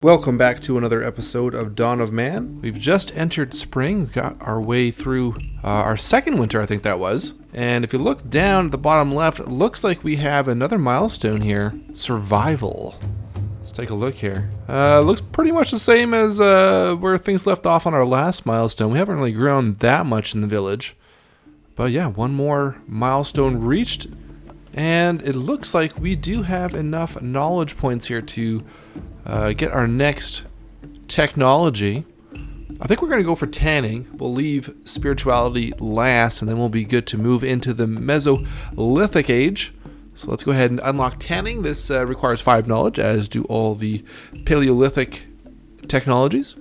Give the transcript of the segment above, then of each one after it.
Welcome back to another episode of Dawn of Man. We've just entered spring. We've got our way through our second winter, I think that was. And if you look down at the bottom left, it looks like we have another milestone here. Survival. Let's take a look here. Looks pretty much the same as where things left off on our last milestone. We haven't really grown that much in the village. But yeah, one more milestone reached. And it looks like we do have enough knowledge points here to get our next technology. I think we're going to go for tanning. We'll leave spirituality last, and then we'll be good to move into the Mesolithic age. So let's go ahead and unlock tanning. This requires 5 knowledge, as do all the Paleolithic technologies.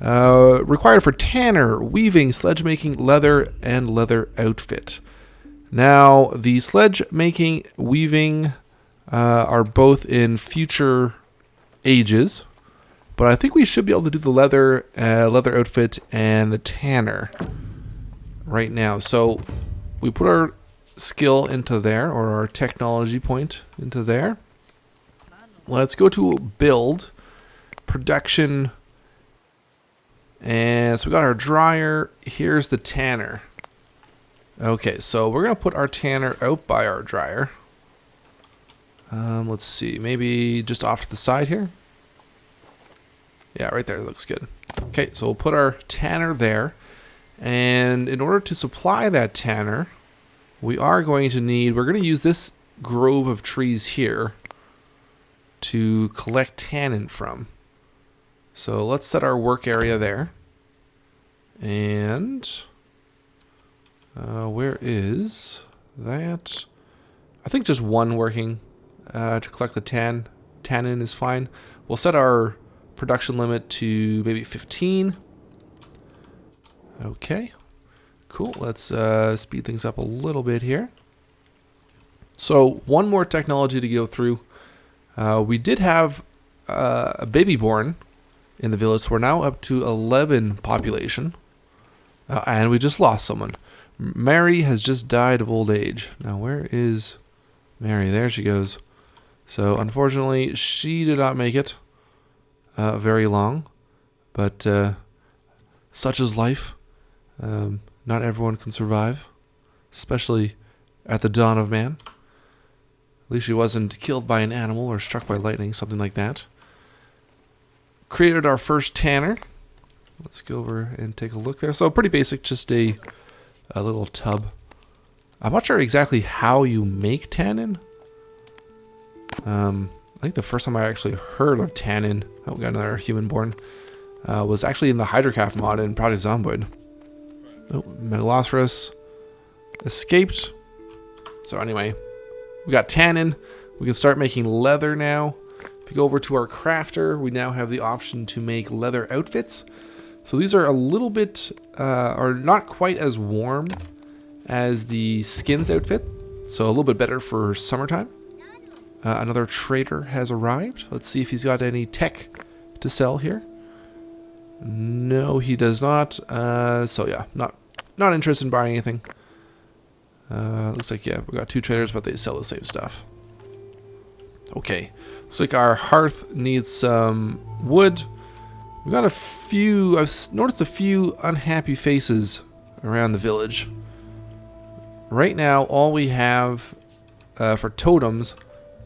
Required for tanner, weaving, sledge making, leather, and leather outfit. Now, the sledge making, weaving are both in future ages, but I think we should be able to do the leather outfit and the tanner right now. So we put our skill into there, or our technology point into there. Let's go to build, production, and so we got our dryer. Here's the tanner. Okay, so we're gonna put our tanner out by our dryer. Let's see, maybe just off to the side here. Yeah, right there, looks good. Okay, so we'll put our tanner there. And in order to supply that tanner, we're going to use this grove of trees here to collect tannin from. So let's set our work area there. And where is that? I think just one working. To collect the tannin is fine. We'll set our production limit to maybe 15. Okay, cool. Let's speed things up a little bit here. So one more technology to go through. We did have a baby born in the village, so we're now up to 11 population. And we just lost someone. Mary has just died of old age. Now where is Mary? There she goes. So unfortunately, she did not make it very long, but such is life. Not everyone can survive, especially at the dawn of man. At least she wasn't killed by an animal or struck by lightning, something like that. Created our first tanner. Let's go over and take a look there. So pretty basic, just a little tub. I'm not sure exactly how you make tannin. I think the first time I actually heard of tannin, we got another human born, was actually in the Hydrocraft mod in Project Zomboid. Oh, Megalosaurus escaped. So anyway, we got tannin. We can start making leather now. If you go over to our crafter, we now have the option to make leather outfits. So these are a little bit, are not quite as warm as the skins outfit. So a little bit better for summertime. Another trader has arrived. Let's see if he's got any tech to sell here. No, he does not. So yeah, not interested in buying anything. Looks like, yeah, we got 2 traders, but they sell the same stuff. Okay, looks like our hearth needs some wood. We got a few, I've noticed a few unhappy faces around the village. Right now, all we have for totems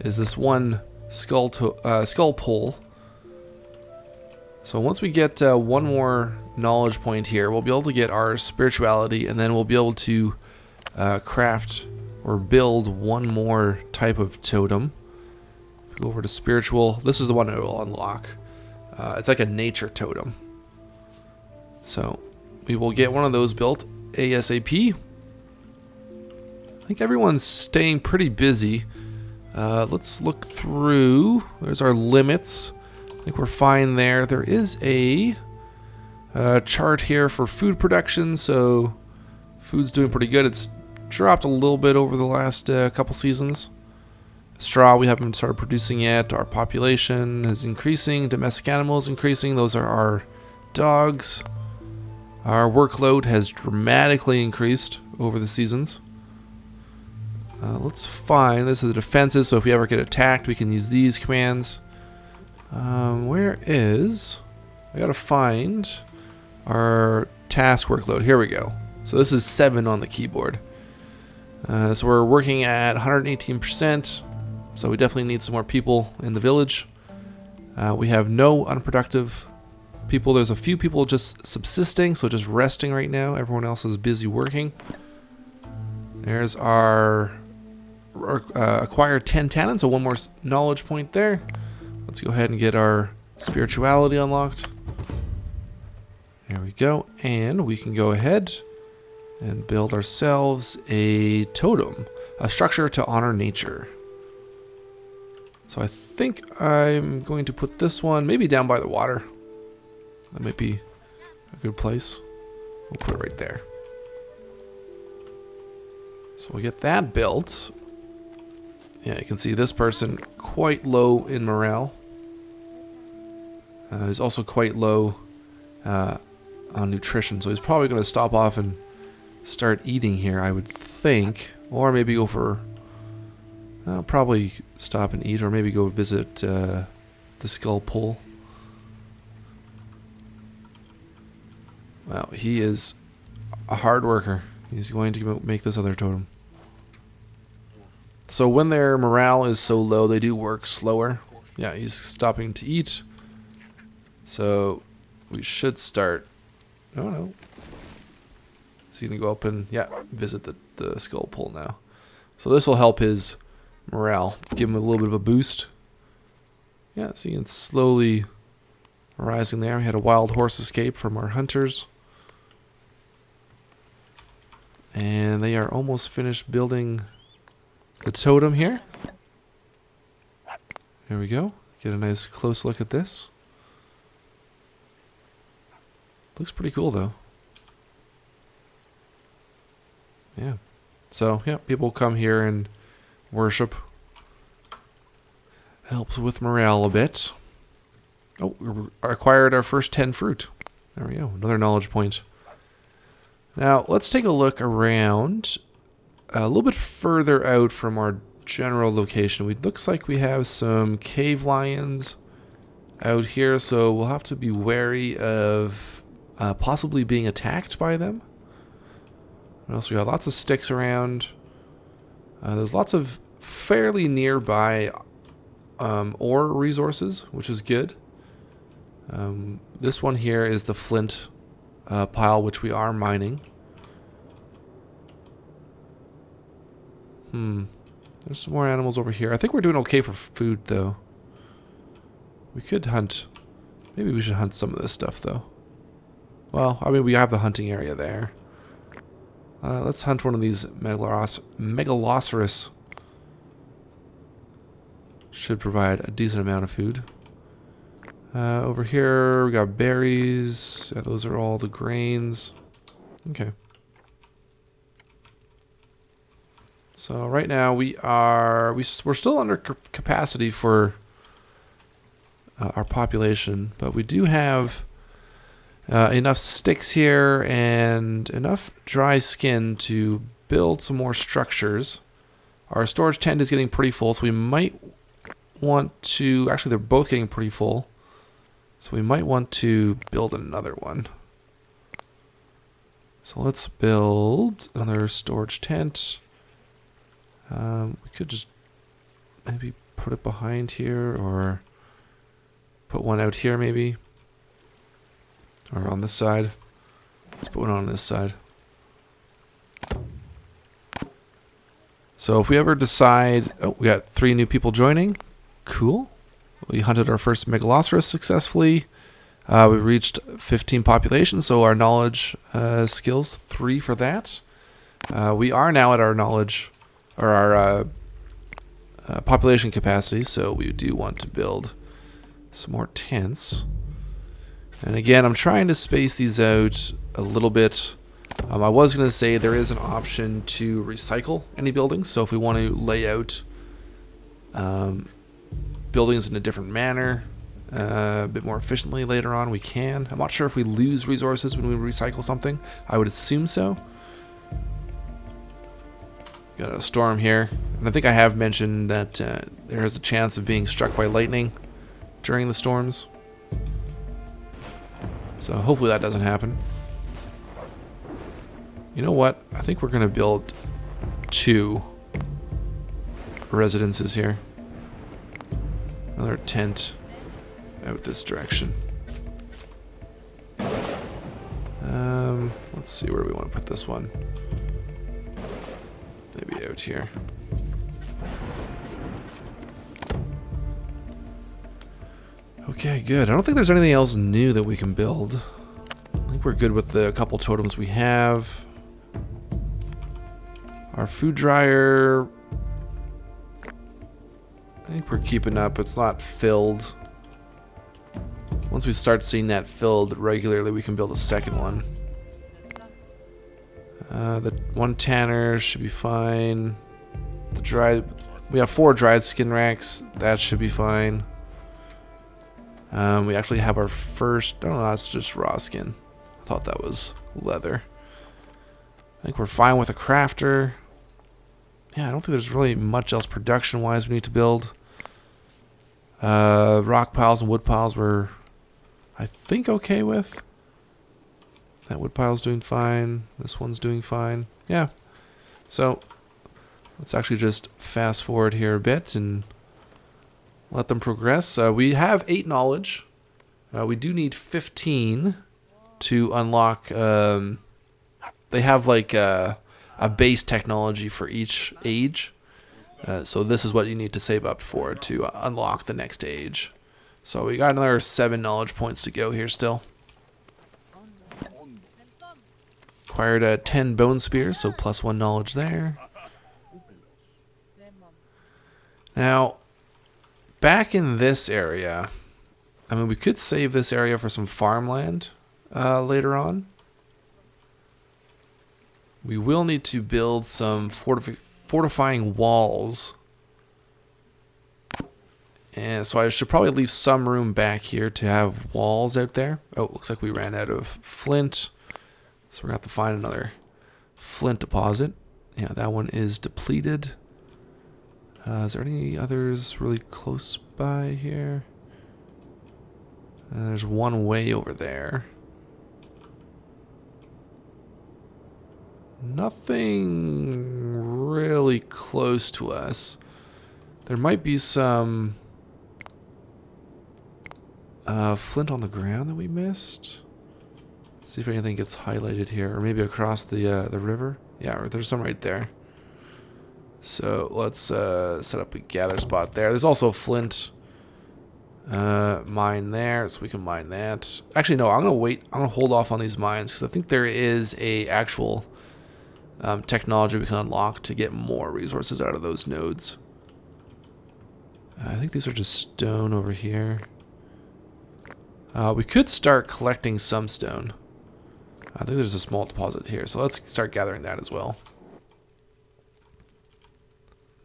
is this one skull pole. So once we get one more knowledge point here, we'll be able to get our spirituality, and then we'll be able to craft or build one more type of totem. Go over to spiritual. This is the one that will unlock. It's like a nature totem. So we will get one of those built ASAP. I think everyone's staying pretty busy. Let's look through. There's our limits. I think we're fine there. There is a chart here for food production, so food's doing pretty good. It's dropped a little bit over the last couple seasons. Straw we haven't started producing yet. Our population is increasing. Domestic animals increasing. Those are our dogs. Our workload has dramatically increased over the seasons. Let's find, this is the defenses, so if we ever get attacked, we can use these commands. Where is... I gotta find our task workload. Here we go. So this is 7 on the keyboard. So we're working at 118%. So we definitely need some more people in the village. We have no unproductive people. There's a few people just subsisting, so just resting right now. Everyone else is busy working. There's our acquire 10 talent, so 1 more knowledge point there. Let's go ahead and get our spirituality unlocked. There we go. And we can go ahead and build ourselves a totem, a structure to honor nature. So I think I'm going to put this one maybe down by the water. That might be a good place. We'll put it right there. So we'll get that built. Yeah, you can see this person quite low in morale. He's also quite low on nutrition, so he's probably going to stop off and start eating here, I would think. Or maybe go for... probably stop and eat, or maybe go visit the skull pole. Wow, he is a hard worker. He's going to make this other totem. So when their morale is so low, they do work slower. Yeah, he's stopping to eat. So we should start... Oh, no. So you can go up and, yeah, visit the skull pole now. So this will help his morale. Give him a little bit of a boost. Yeah, see, it's slowly rising there. We had a wild horse escape from our hunters. And they are almost finished building the totem here. There we go. Get a nice close look at this. Looks pretty cool though. Yeah. So, yeah, people come here and worship. Helps with morale a bit. Oh, we acquired our first 10 fruit. There we go. Another knowledge point. Now, let's take a look around a little bit further out from our general location. It looks like we have some cave lions out here, so we'll have to be wary of possibly being attacked by them. What else? We got lots of sticks around. There's lots of fairly nearby ore resources, which is good. This one here is the flint pile, which we are mining. There's some more animals over here. I think we're doing okay for food, though. We could hunt. Maybe we should hunt some of this stuff, though. Well, I mean, we have the hunting area there. Let's hunt one of these megaloceros. Should provide a decent amount of food. Over here, we got berries. Those are all the grains. Okay. So right now we're still under capacity for our population, but we do have enough sticks here and enough dry skin to build some more structures. Our storage tent is getting pretty full, so we might want to... Actually, they're both getting pretty full. So we might want to build another one. So let's build another storage tent. We could just maybe put it behind here, or put one out here maybe. Or on this side. Let's put one on this side. So if we ever decide... Oh, we got 3 new people joining. Cool. We hunted our first megaloceros successfully. We reached 15 population, so our knowledge skills, 3 for that. We are now at our knowledge, or our population capacity, so we do want to build some more tents. And again, I'm trying to space these out a little bit. I was going to say there is an option to recycle any buildings, so if we want to lay out buildings in a different manner, a bit more efficiently later on, we can. I'm not sure if we lose resources when we recycle something. I would assume so. Got a storm here, and I think I have mentioned that there is a chance of being struck by lightning during the storms. So hopefully that doesn't happen. You know what? I think we're going to build 2 residences here. Another tent out this direction. Let's see where we want to put this one. Maybe out here. Okay, good. I don't think there's anything else new that we can build. I think we're good with the couple totems we have. Our food dryer, I think we're keeping up. It's not filled. Once we start seeing that filled regularly, we can build a second one. The 1 tanner should be fine. The dried, we have 4 dried skin racks. That should be fine. We actually have our first. Oh, no, that's just raw skin. I thought that was leather. I think we're fine with a crafter. Yeah, I don't think there's really much else production-wise we need to build. Rock piles and wood piles we're, I think, okay with. That wood pile's doing fine. This one's doing fine. Yeah. So let's actually just fast forward here a bit and let them progress. We have 8 knowledge. We do need 15 to unlock. They have like a base technology for each age. So this is what you need to save up for to unlock the next age. So we got another 7 knowledge points to go here still. Acquired 10 bone spears, so +1 knowledge there. Now, back in this area, I mean, we could save this area for some farmland later on. We will need to build some fortifying walls. And so I should probably leave some room back here to have walls out there. Oh, looks like we ran out of flint. So we're going to have to find another flint deposit. Yeah, that one is depleted. Is there any others really close by here? There's one way over there. Nothing really close to us. There might be some flint on the ground that we missed. Let's see if anything gets highlighted here, or maybe across the river. Yeah, there's some right there. So let's set up a gather spot there. There's also a flint mine there, so we can mine that. Actually, no, I'm gonna wait. I'm gonna hold off on these mines because I think there is a actual technology we can unlock to get more resources out of those nodes. I think these are just stone over here. We could start collecting some stone. I think there's a small deposit here, so let's start gathering that as well.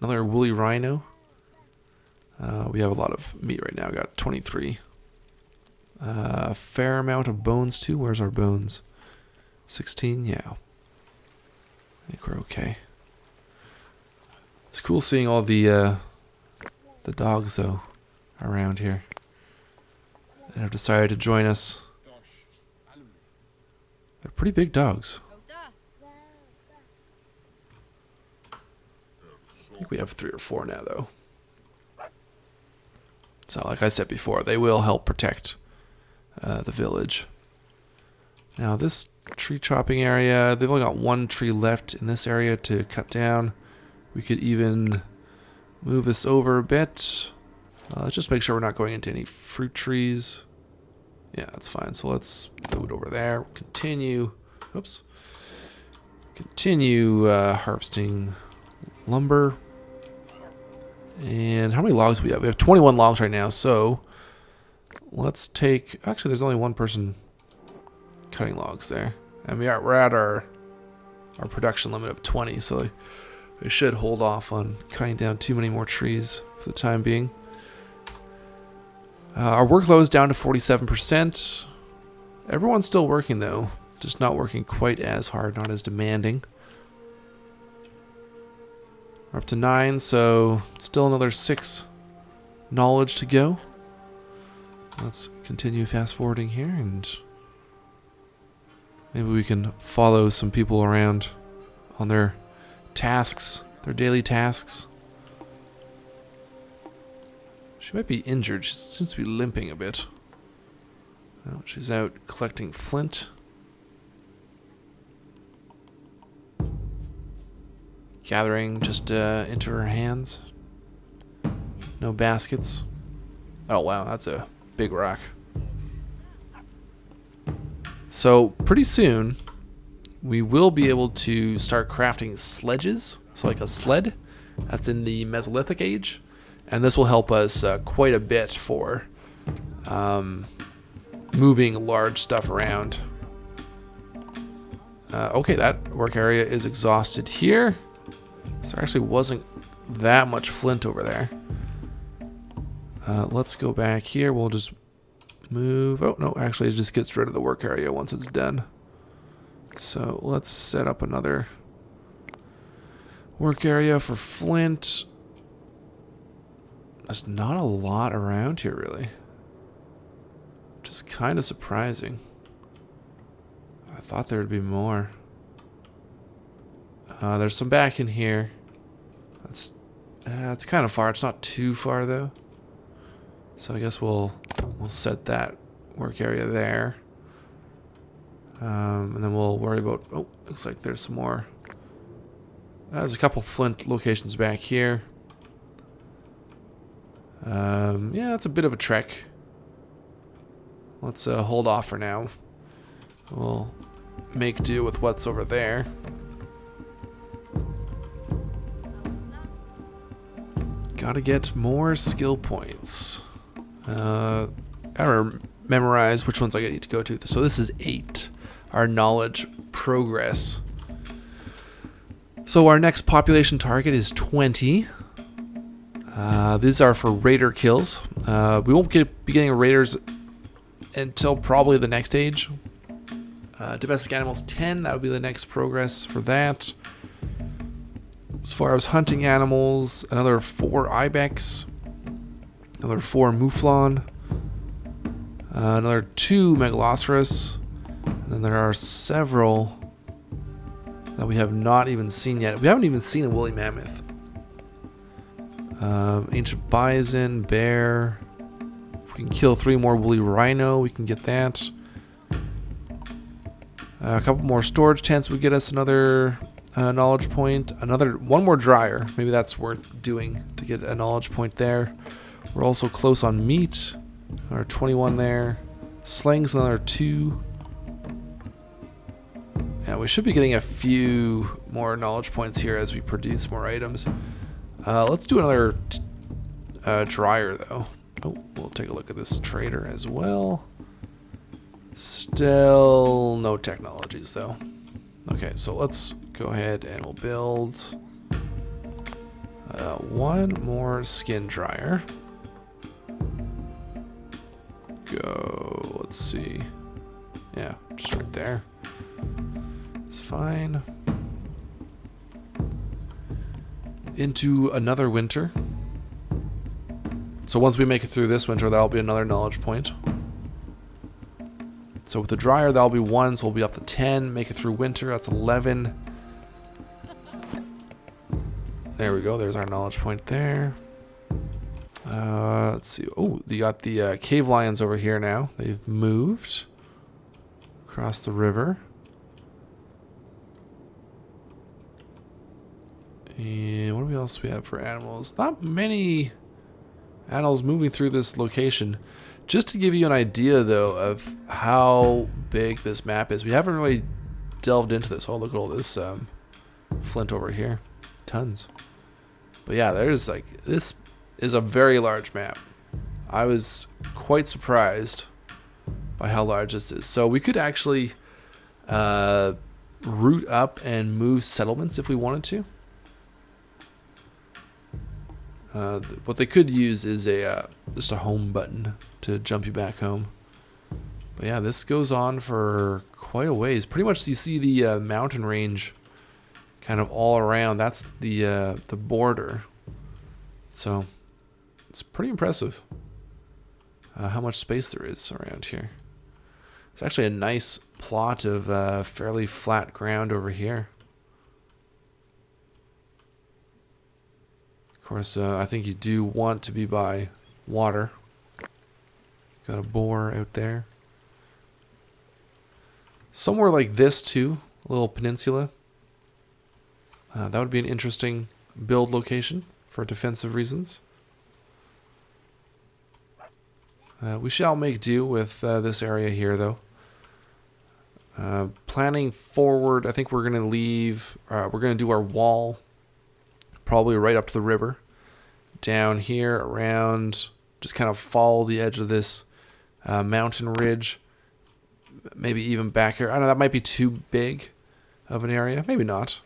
Another woolly rhino. We have a lot of meat right now. Got 23. Fair amount of bones too. Where's our bones? 16. Yeah. I think we're okay. It's cool seeing all the dogs though around here. They have decided to join us. They're pretty big dogs. I think we have 3 or 4 now though. So like I said before, they will help protect the village. Now this tree chopping area, they've only got 1 tree left in this area to cut down. We could even move this over a bit. Let's just make sure we're not going into any fruit trees. Yeah, that's fine. So let's move it over there. Continue. Oops. Continue harvesting lumber. And how many logs do we have? We have 21 logs right now. So let's take. Actually, there's only 1 person cutting logs there, and we're at our production limit of 20. So we should hold off on cutting down too many more trees for the time being. Our workload is down to 47%. Everyone's still working though, just not working quite as hard, not as demanding. We're up to 9, so still another 6 knowledge to go. Let's continue fast forwarding here, and maybe we can follow some people around on their tasks, their daily tasks. She might be injured. She seems to be limping a bit. Oh, she's out collecting flint. Gathering just into her hands. No baskets. Oh wow, that's a big rock. So pretty soon we will be able to start crafting sledges. So like a sled that's in the Mesolithic age, and this will help us quite a bit for moving large stuff around. Okay, that work area is exhausted here. So there actually wasn't that much flint over there. Let's go back here. We'll just move. Oh, no, actually it just gets rid of the work area once it's done. So let's set up another work area for flint. There's not a lot around here, really. Which is kind of surprising. I thought there would be more. There's some back in here. It's kind of far. It's not too far, though. So I guess we'll set that work area there. And then we'll worry about... Oh, looks like there's some more. There's a couple flint locations back here. Yeah, it's a bit of a trek. Let's hold off for now. We'll make do with what's over there. Gotta get more skill points. Gotta memorize which ones I need to go to. So this is 8. Our knowledge progress. So our next population target is 20. These are for raider kills. We won't be getting raiders until probably the next age. Domestic animals 10. That would be the next progress for that. As far as hunting animals, another 4 ibex, another 4 mouflon, another 2 megaloceros, and then there are several that we have not even seen yet. We haven't even seen a woolly mammoth. Ancient bison, bear. If we can kill 3 more woolly rhino, we can get that. A couple more storage tents would get us another knowledge point. One more dryer. Maybe that's worth doing to get a knowledge point there. We're also close on meat. Another 21 there. Slings, another 2. Yeah, we should be getting a few more knowledge points here as we produce more items. Let's do another dryer, though. Oh, we'll take a look at this trader as well. Still no technologies, though. Okay, so let's go ahead and we'll build 1 more skin dryer. Go, let's see. Yeah, just right there. It's fine. Into another winter. So once we make it through this winter, that'll be another knowledge point. So with the dryer, that'll be 1, so we'll be up to 10. Make it through winter, that's 11. There we go, there's our knowledge point there. Let's see. Oh, you got the cave lions over here now. They've moved across the river. And what else do we have for animals? Not many animals moving through this location. Just to give you an idea, though, of how big this map is, we haven't really delved into this. Oh, look at all this flint over here. Tons. But yeah, there's like, this is a very large map. I was quite surprised by how large this is. So we could actually route up and move settlements if we wanted to. What they could use is just a home button to jump you back home. But yeah, this goes on for quite a ways. Pretty much you see the mountain range kind of all around. That's the border. So it's pretty impressive. how much space there is around here. It's actually a nice plot of fairly flat ground over here. Of course, I think you do want to be by water. Got a bore out there. Somewhere like this too, a little peninsula. That would be an interesting build location for defensive reasons. We shall make do with this area here, though. Planning forward, I think we're going to leave, we're going to do our wall probably right up to the river. Down here around, just kind of follow the edge of this mountain ridge. Maybe even back here. I don't know, that might be too big of an area. Maybe not.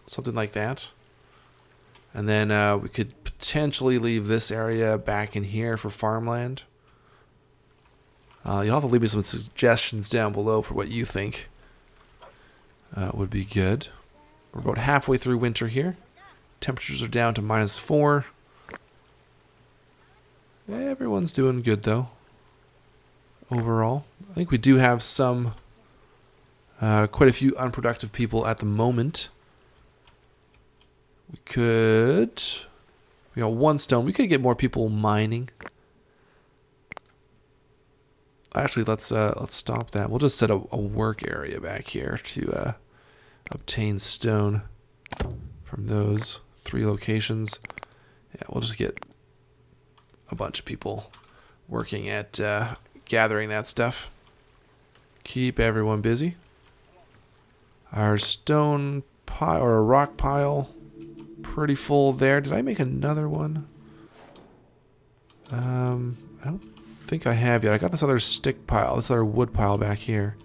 Something like that. And then we could potentially leave this area back in here for farmland. You'll have to leave me some suggestions down below for what you think would be good. We're about halfway through winter here. Temperatures are down to -4. Everyone's doing good, though. Overall. I think we do have some, quite a few unproductive people at the moment. We got 1 stone. We could get more people mining. Actually, let's stop that. We'll just set a work area back here to obtain stone from those 3 locations. Yeah, we'll just get a bunch of people working at gathering that stuff. Keep everyone busy. Our stone pile or a rock pile, pretty full there. Did I make another one? I don't think I have yet. I got this other stick pile, this other wood pile back here.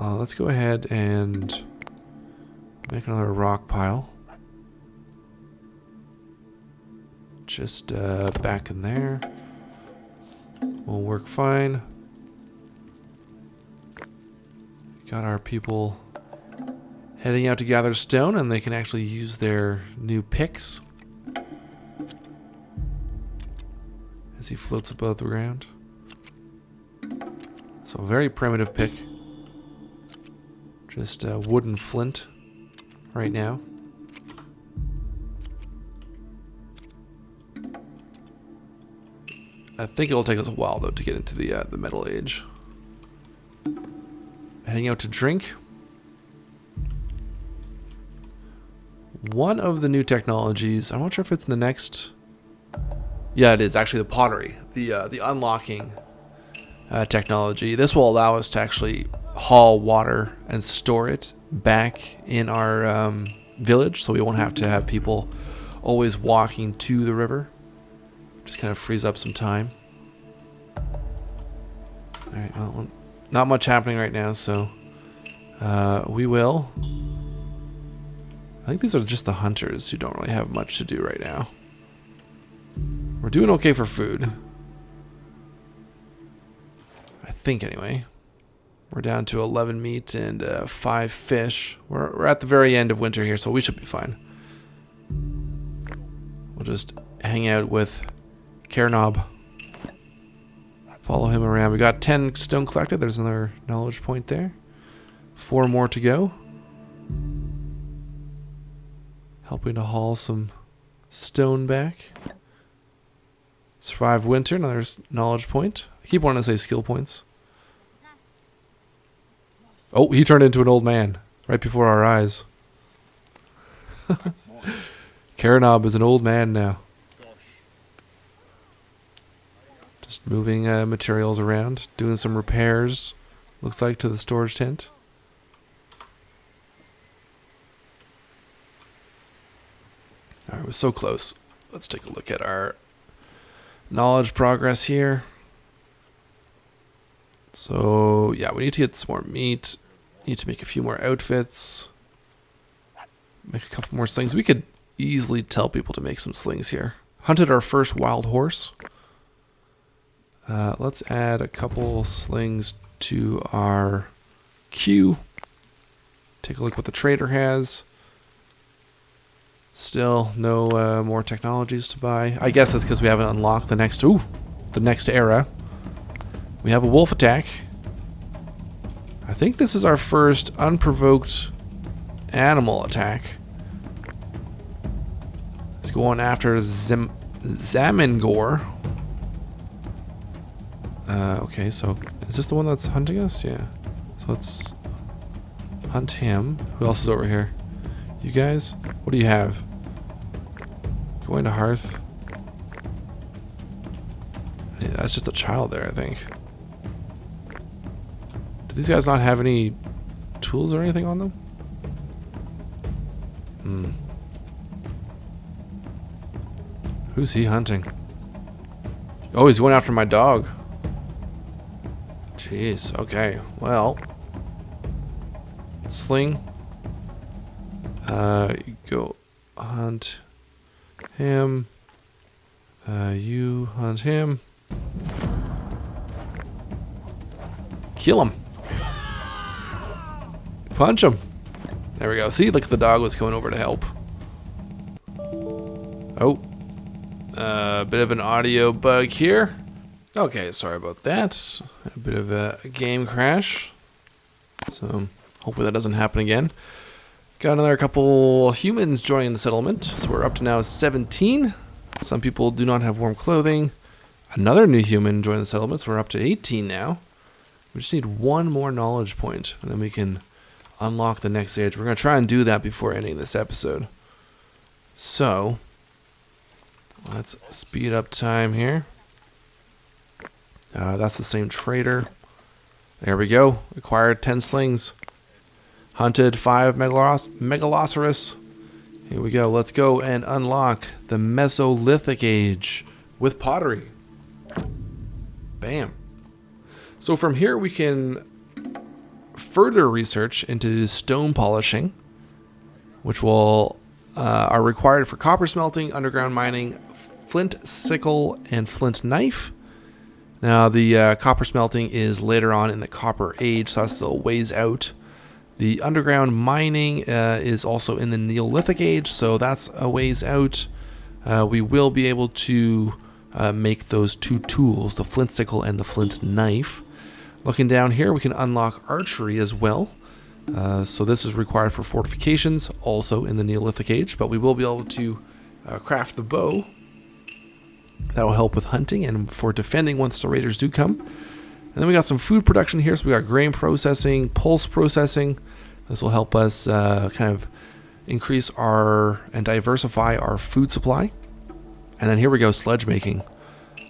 Let's go ahead and make another rock pile. Just back in there. Will work fine. Got our people heading out to gather stone, and they can actually use their new picks as he floats above the ground. So a very primitive pick. Just a wooden flint right now. I think it'll take us a while, though, to get into the Metal Age. Heading out to drink. One of the new technologies, I'm not sure if it's in the next... Yeah, it is actually the pottery, the unlocking technology. This will allow us to actually haul water and store it back in our village, so we won't have to have people always walking to the river. Just kind of frees up some time. Alright, well, not much happening right now, so we will. I think these are just the hunters who don't really have much to do right now. We're doing okay for food. I think, anyway. We're down to 11 meat and 5 fish. We're at the very end of winter here, so we should be fine. We'll just hang out with Cairnob. Follow him around. We got 10 stone collected. There's another knowledge point there. 4 more to go. Helping to haul some stone back. Survive winter. Another knowledge point. I keep wanting to say skill points. Oh, he turned into an old man right before our eyes. Cairnob is an old man now. Just moving materials around, doing some repairs, looks like, to the storage tent. Alright, we're so close. Let's take a look at our knowledge progress here. So, yeah, we need to get some more meat. Need to make a few more outfits. Make a couple more slings. We could easily tell people to make some slings here. Hunted our first wild horse. Let's add a couple slings to our queue. Take a look what the trader has. Still no more technologies to buy. I guess that's because we haven't unlocked the next... Ooh! the next era. We have a wolf attack. I think this is our first unprovoked animal attack. It's going after Zamingor. Okay, so is this the one that's hunting us? Yeah. So let's hunt him. Who else is over here? You guys? What do you have? Going to Hearth. Yeah, that's just a child there, I think. Do these guys not have any tools or anything on them? Who's he hunting? Oh, he's going after my dog. Jeez, okay. Well. Sling. Go hunt him. You hunt him. Kill him. Punch him. There we go. See, look, the dog was coming over to help. Oh. A bit of an audio bug here. Okay, sorry about that. A bit of a game crash. So, hopefully that doesn't happen again. Got another couple humans joining the settlement. So we're up to now 17. Some people do not have warm clothing. Another new human joined the settlement. So we're up to 18 now. We just need one more knowledge point, and then we can unlock the next stage. We're going to try and do that before ending this episode. So, let's speed up time here. That's the same trader. There we go. Acquired 10 slings. Hunted 5 Megalosaurus. Here we go. Let's go and unlock the Mesolithic Age with pottery. Bam. So from here we can further research into stone polishing, which will are required for copper smelting, underground mining, flint sickle, and flint knife. Now the copper smelting is later on in the Copper Age, so that's still ways out. The underground mining is also in the Neolithic Age, so that's a ways out. We will be able to make those two tools, the flint sickle and the flint knife. Looking down here, we can unlock archery as well. So this is required for fortifications, also in the Neolithic Age, but we will be able to craft the bow. That will help with hunting and for defending once the raiders do come. And then we got some food production here. So we got grain processing, pulse processing. This will help us kind of increase and diversify our food supply. And then here we go, sledge making.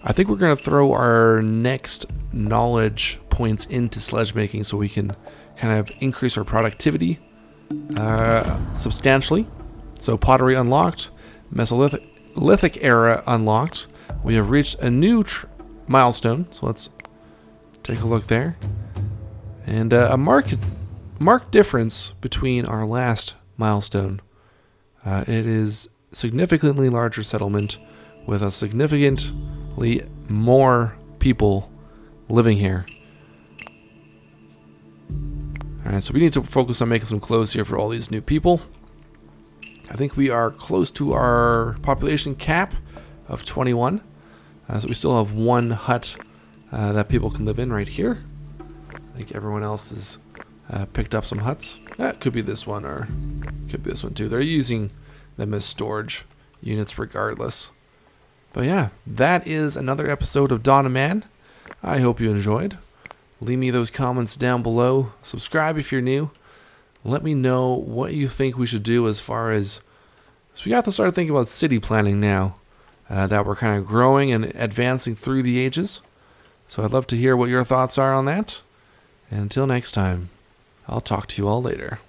I think we're going to throw our next knowledge points into sledge making so we can kind of increase our productivity substantially. So pottery unlocked, Mesolithic era unlocked. We have reached a new milestone, so let's take a look there. And a marked difference between our last milestone. It is significantly larger settlement with a significantly more people living here. Alright, so we need to focus on making some clothes here for all these new people. I think we are close to our population cap of 21. So we still have one hut that people can live in right here. I think everyone else has picked up some huts. That could be this one, or could be this one too. They're using them as storage units regardless. But yeah, that is another episode of Dawn of Man. I hope you enjoyed. Leave me those comments down below. Subscribe if you're new. Let me know what you think we should do as far as... So we have to start thinking about city planning now. That we're kind of growing and advancing through the ages. So I'd love to hear what your thoughts are on that. And until next time, I'll talk to you all later.